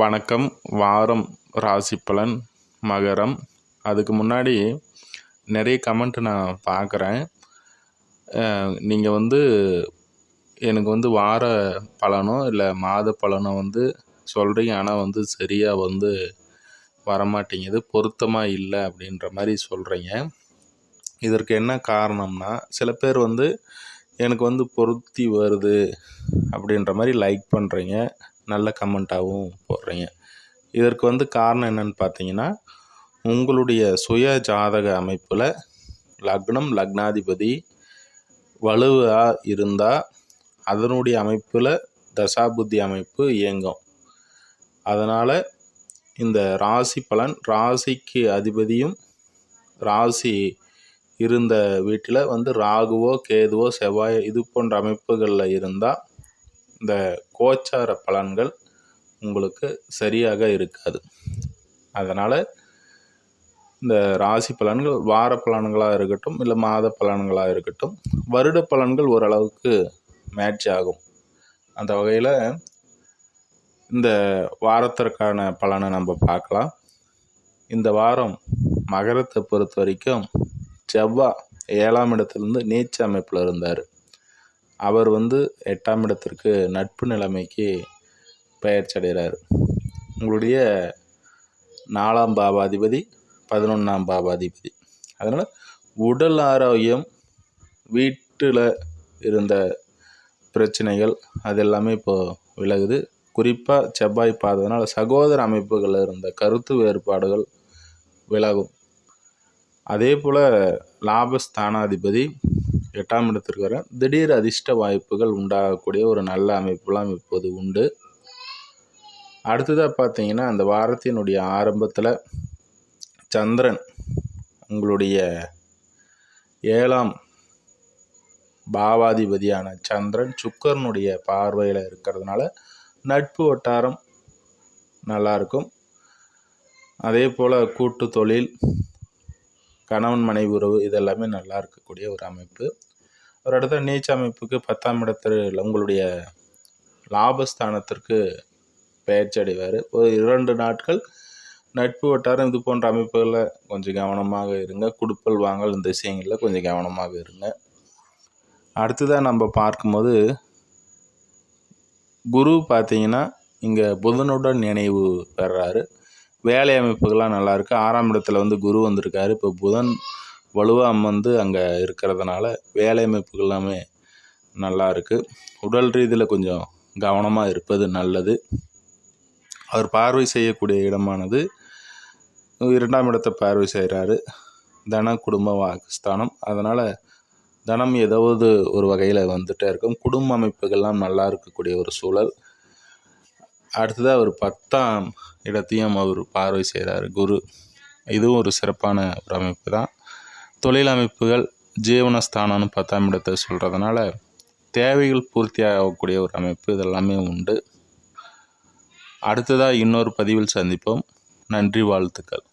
வணக்கம். வாரம் ராசி பலன் மகரம். அதுக்கு முன்னாடி நிறைய கமெண்ட் நான் பார்க்குறேன். நீங்கள் எனக்கு வார பலனோ இல்லை மாத பலனோ சொல்கிறீங்க, ஆனால் சரியாக வரமாட்டேங்குது, பொருத்தமாக இல்லை அப்படின்ற மாதிரி சொல்கிறீங்க. இதற்கு என்ன காரணம்னா, சில பேர் எனக்கு பொருத்தி வருது அப்படின்ற மாதிரி லைக் பண்ணுறீங்க, நல்ல கமெண்ட்டாகவும் போடுறீங்க. இதற்கு காரணம் என்னன்னு பார்த்தீங்கன்னா, உங்களுடைய சுய ஜாதக அமைப்பில் லக்னம் லக்னாதிபதி வலுவாக இருந்தால் அதனுடைய அமைப்பில் தசாபுத்தி அமைப்பு இயங்கும். அதனால் இந்த ராசி பலன், ராசிக்கு அதிபதியும் ராசி இருந்த வீட்டில் ராகுவோ கேதுவோ செவ்வாய் இது போன்ற அமைப்புகளில் இருந்தால் இந்த கோச்சார பலன்கள் உங்களுக்கு சரியாக இருக்காது. அதனால் இந்த ராசி பலன்கள் வார பலன்களாக இருக்கட்டும் இல்லை மாத பலன்களாக இருக்கட்டும், வருட பலன்கள் ஓரளவுக்கு மேட்ச் ஆகும். அந்த வகையில் இந்த வாரத்திற்கான பலனை நம்ம பார்க்கலாம். இந்த வாரம் மகரத்தை பொறுத்த வரைக்கும் செவ்வாய் 7ஆம் இடத்துலேருந்து நீச்ச அமைப்பில் இருந்தார். அவர் 8ஆம் இடத்திற்கு நட்பு நிலைமைக்கு பெயர்ச்சி அடைகிறார். உங்களுடைய 4ஆம் பாவாதிபதி 11ஆம் பாவாதிபதி. அதனால் உடல் ஆரோக்கியம், வீட்டில் இருந்த பிரச்சனைகள் அது எல்லாமே இப்போது விலகுது. குறிப்பாக செவ்வாய் பார்த்ததுனால சகோதர அமைப்புகளில் இருந்த கருத்து வேறுபாடுகள் விலகும். அதே போல் லாபஸ்தானாதிபதி 8ஆம் இடத்திற்கு வர திடீர் அதிர்ஷ்ட வாய்ப்புகள் உண்டாகக்கூடிய ஒரு நல்ல அமைப்புலாம் இப்போது உண்டு. அடுத்ததாக பார்த்தீங்கன்னா, அந்த வாரத்தினுடைய ஆரம்பத்தில் சந்திரன் உங்களுடைய 7ஆம் பாவாதிபதியான சந்திரன் சுக்கிரனுடைய பார்வையில் இருக்கிறதுனால நட்பு வட்டாரம் நல்லாயிருக்கும். அதே போல் கூட்டு தொழில், கணவன் மனைவி உறவு இதெல்லாமே நல்லா இருக்கக்கூடிய ஒரு அமைப்பு. ஒரு இடத்துல நீச்ச அமைப்புக்கு 10ஆம் இடத்தில் உங்களுடைய லாபஸ்தானத்திற்கு பெயர்ச்சி அடைவார். ஒரு 2 நாட்கள் நட்பு வட்டாரம் இது போன்ற அமைப்புகளில் கொஞ்சம் கவனமாக இருங்க. குடுப்பல் வாங்கல் இந்த விஷயங்களில் கொஞ்சம் கவனமாக இருங்க. அடுத்ததாக நம்ம பார்க்கும்போது குரு பார்த்தீங்கன்னா இங்கே புதனுடன் நினைவு பெறாரு. வேலை அமைப்புகள்லாம் நல்லாயிருக்கு. 6ஆம் இடத்துல குரு வந்திருக்காரு. இப்போ புதன் வலுவாக அங்கே இருக்கிறதுனால வேலை அமைப்புகள் எல்லாமே நல்லா இருக்குது. உடல் ரீதியில் கொஞ்சம் கவனமாக இருப்பது நல்லது. அவர் பார்வை செய்யக்கூடிய இடமானது 2ஆம் இடத்தை பார்வை செய்கிறாரு. தன குடும்ப வாக்குஸ்தானம். அதனால் தனம் ஏதாவது ஒரு வகையில் வந்துகிட்டே இருக்கும். குடும்ப அமைப்புகள்லாம் நல்லா இருக்கக்கூடிய ஒரு சூழல். அடுத்ததாக அவர் 10ஆம் இடத்தையும் அவர் பார்வை செய்கிறார் குரு. இதுவும் ஒரு சிறப்பான ஒரு அமைப்பு தான். தொழில் அமைப்புகள் ஜீவனஸ்தானம்னு 10ஆம் இடத்தை சொல்கிறதுனால தேவைகள் பூர்த்தியாகக்கூடிய ஒரு அமைப்பு இதெல்லாமே உண்டு. அடுத்ததாக இன்னொரு பதிவில் சந்திப்போம். நன்றி, வாழ்த்துக்கள்.